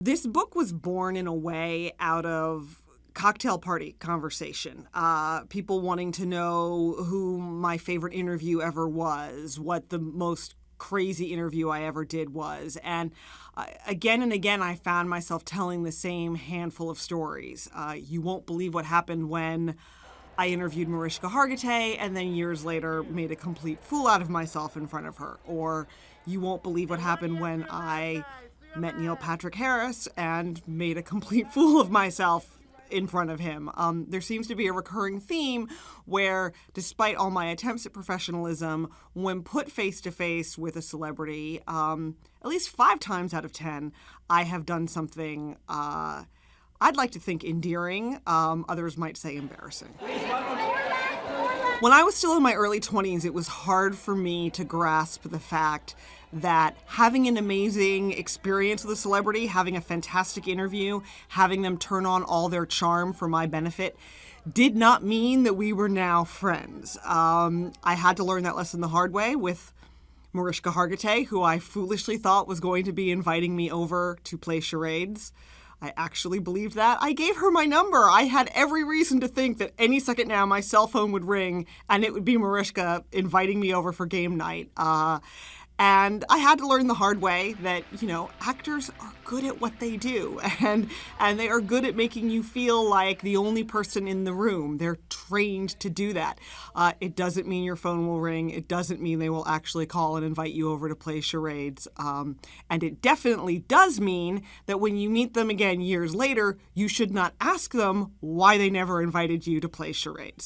This book was born in a way out of cocktail party conversation. People wanting to know who my favorite interview ever was, what the most crazy interview I ever did was. And again and again, I found myself telling the same handful of stories. You won't believe what happened when I interviewed Mariska Hargitay and then years later made a complete fool out of myself in front of her. Or you won't believe what happened when I met Neil Patrick Harris and made a complete fool of myself in front of him. There seems to be a recurring theme where, despite all my attempts at professionalism, when put face to face with a celebrity, at least 5 times out of 10, I have done something I'd like to think endearing. Others might say embarrassing. When I was still in my early 20s, it was hard for me to grasp the fact that having an amazing experience with a celebrity, having a fantastic interview, having them turn on all their charm for my benefit, did not mean that we were now friends. I had to learn that lesson the hard way with Mariska Hargitay, who I foolishly thought was going to be inviting me over to play charades. I actually believed that. I gave her my number. I had every reason to think that any second now my cell phone would ring and it would be Mariska inviting me over for game night. And I had to learn the hard way that, actors are good at what they do. And they are good at making you feel like the only person in the room. They're trained to do that. It doesn't mean your phone will ring. It doesn't mean they will actually call and invite you over to play charades. And it definitely does mean that when you meet them again years later, you should not ask them why they never invited you to play charades.